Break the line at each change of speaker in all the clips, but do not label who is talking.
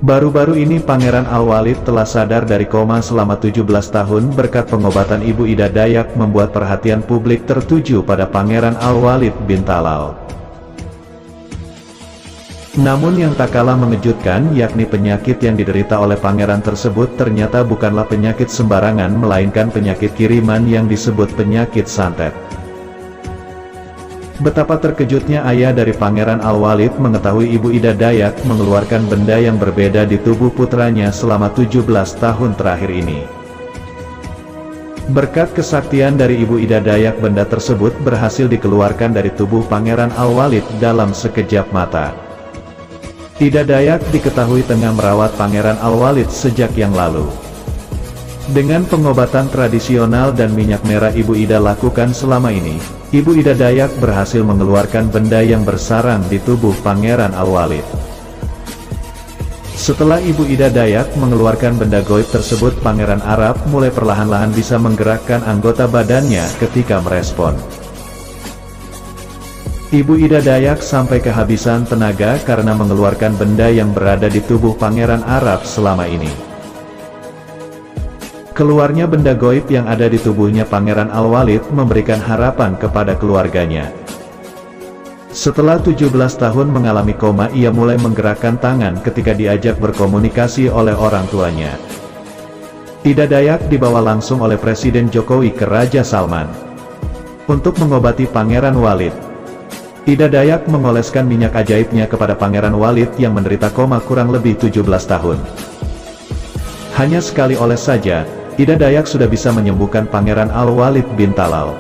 Baru-baru ini Pangeran Al-Walid telah sadar dari koma selama 17 tahun berkat pengobatan Ibu Ida Dayak membuat perhatian publik tertuju pada Pangeran Al-Walid bin Talal. Namun yang tak kalah mengejutkan yakni penyakit yang diderita oleh pangeran tersebut ternyata bukanlah penyakit sembarangan melainkan penyakit kiriman yang disebut penyakit santet. Betapa terkejutnya ayah dari Pangeran Al-Walid mengetahui Ibu Ida Dayak mengeluarkan benda yang berbeda di tubuh putranya selama 17 tahun terakhir ini. Berkat kesaktian dari Ibu Ida Dayak, benda tersebut berhasil dikeluarkan dari tubuh Pangeran Al-Walid dalam sekejap mata. Ida Dayak diketahui tengah merawat Pangeran Al-Walid sejak yang lalu. Dengan pengobatan tradisional dan minyak merah Ibu Ida lakukan selama ini, Ibu Ida Dayak berhasil mengeluarkan benda yang bersarang di tubuh Pangeran Al-Walid. Setelah Ibu Ida Dayak mengeluarkan benda goib tersebut, Pangeran Arab mulai perlahan-lahan bisa menggerakkan anggota badannya ketika merespon. Ibu Ida Dayak sampai kehabisan tenaga karena mengeluarkan benda yang berada di tubuh Pangeran Arab selama ini. Keluarnya benda goib yang ada di tubuhnya Pangeran Al-Walid memberikan harapan kepada keluarganya. Setelah 17 tahun mengalami koma, ia mulai menggerakkan tangan ketika diajak berkomunikasi oleh orang tuanya. Ida Dayak dibawa langsung oleh Presiden Jokowi ke Raja Salman untuk mengobati Pangeran Walid. Ida Dayak mengoleskan minyak ajaibnya kepada Pangeran Walid yang menderita koma kurang lebih 17 tahun. Hanya sekali oles saja, Ida Dayak sudah bisa menyembuhkan Pangeran Al-Walid bin Talal.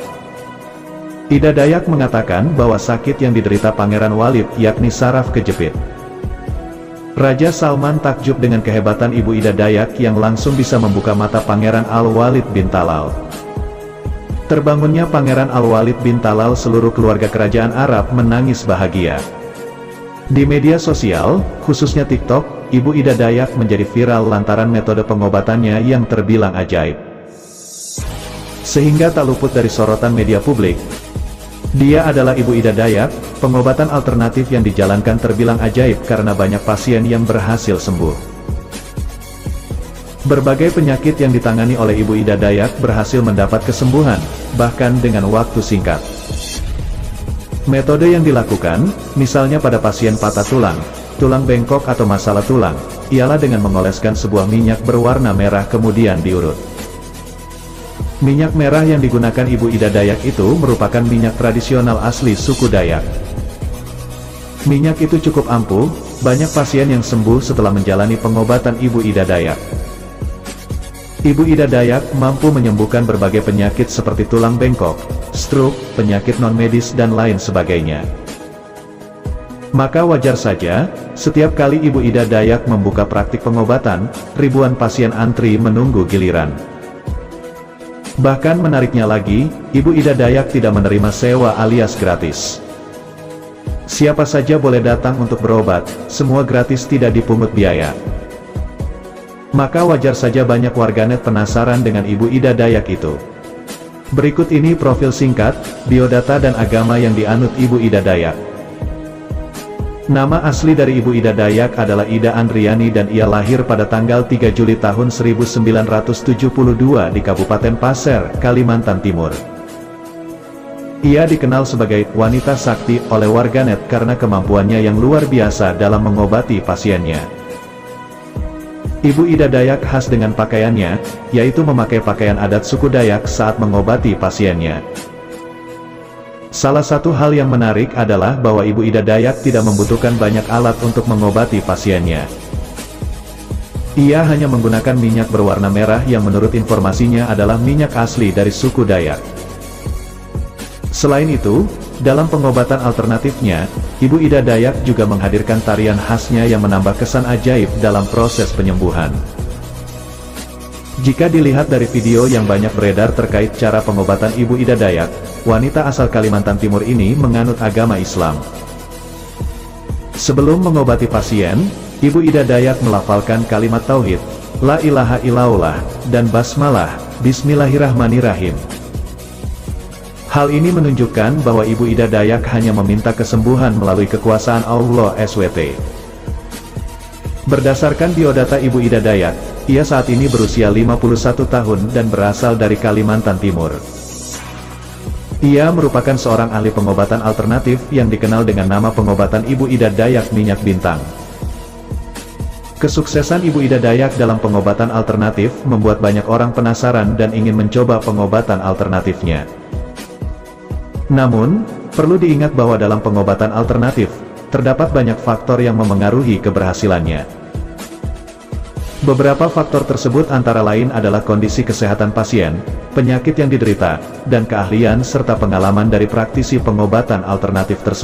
Ida Dayak mengatakan bahwa sakit yang diderita Pangeran Walid yakni saraf kejepit. Raja Salman takjub dengan kehebatan Ibu Ida Dayak yang langsung bisa membuka mata Pangeran Al-Walid bin Talal. Terbangunnya Pangeran Al-Walid bin Talal, seluruh keluarga kerajaan Arab menangis bahagia. Di media sosial, khususnya TikTok, Ibu Ida Dayak menjadi viral lantaran metode pengobatannya yang terbilang ajaib. Sehingga tak luput dari sorotan media publik. Dia adalah Ibu Ida Dayak, pengobatan alternatif yang dijalankan terbilang ajaib karena banyak pasien yang berhasil sembuh. Berbagai penyakit yang ditangani oleh Ibu Ida Dayak berhasil mendapat kesembuhan, bahkan dengan waktu singkat. Metode yang dilakukan, misalnya pada pasien patah tulang, tulang bengkok atau masalah tulang, ialah dengan mengoleskan sebuah minyak berwarna merah kemudian diurut. Minyak merah yang digunakan Ibu Ida Dayak itu merupakan minyak tradisional asli suku Dayak. Minyak itu cukup ampuh, banyak pasien yang sembuh setelah menjalani pengobatan Ibu Ida Dayak. Ibu Ida Dayak mampu menyembuhkan berbagai penyakit seperti tulang bengkok, stroke, penyakit non-medis dan lain sebagainya. Maka wajar saja, setiap kali Ibu Ida Dayak membuka praktik pengobatan, ribuan pasien antri menunggu giliran. Bahkan menariknya lagi, Ibu Ida Dayak tidak menerima sewa alias gratis. Siapa saja boleh datang untuk berobat, semua gratis, tidak dipungut biaya. Maka wajar saja banyak warganet penasaran dengan Ibu Ida Dayak itu. Berikut ini profil singkat, biodata dan agama yang dianut Ibu Ida Dayak. Nama asli dari Ibu Ida Dayak adalah Ida Andriani dan ia lahir pada tanggal 3 Juli tahun 1972 di Kabupaten Pasir, Kalimantan Timur. Ia dikenal sebagai wanita sakti oleh warganet karena kemampuannya yang luar biasa dalam mengobati pasiennya. Ibu Ida Dayak khas dengan pakaiannya, yaitu memakai pakaian adat suku Dayak saat mengobati pasiennya. Salah satu hal yang menarik adalah bahwa Ibu Ida Dayak tidak membutuhkan banyak alat untuk mengobati pasiennya. Ia hanya menggunakan minyak berwarna merah yang menurut informasinya adalah minyak asli dari suku Dayak. Selain itu, dalam pengobatan alternatifnya, Ibu Ida Dayak juga menghadirkan tarian khasnya yang menambah kesan ajaib dalam proses penyembuhan. Jika dilihat dari video yang banyak beredar terkait cara pengobatan Ibu Ida Dayak, wanita asal Kalimantan Timur ini menganut agama Islam. Sebelum mengobati pasien, Ibu Ida Dayak melafalkan kalimat tauhid, La ilaha illallah, dan basmalah, Bismillahirrahmanirrahim. Hal ini menunjukkan bahwa Ibu Ida Dayak hanya meminta kesembuhan melalui kekuasaan Allah SWT. Berdasarkan biodata Ibu Ida Dayak, ia saat ini berusia 51 tahun dan berasal dari Kalimantan Timur. Ia merupakan seorang ahli pengobatan alternatif yang dikenal dengan nama pengobatan Ibu Ida Dayak Minyak Bintang. Kesuksesan Ibu Ida Dayak dalam pengobatan alternatif membuat banyak orang penasaran dan ingin mencoba pengobatan alternatifnya. Namun, perlu diingat bahwa dalam pengobatan alternatif, terdapat banyak faktor yang memengaruhi keberhasilannya. Beberapa faktor tersebut antara lain adalah kondisi kesehatan pasien, penyakit yang diderita, dan keahlian serta pengalaman dari praktisi pengobatan alternatif tersebut.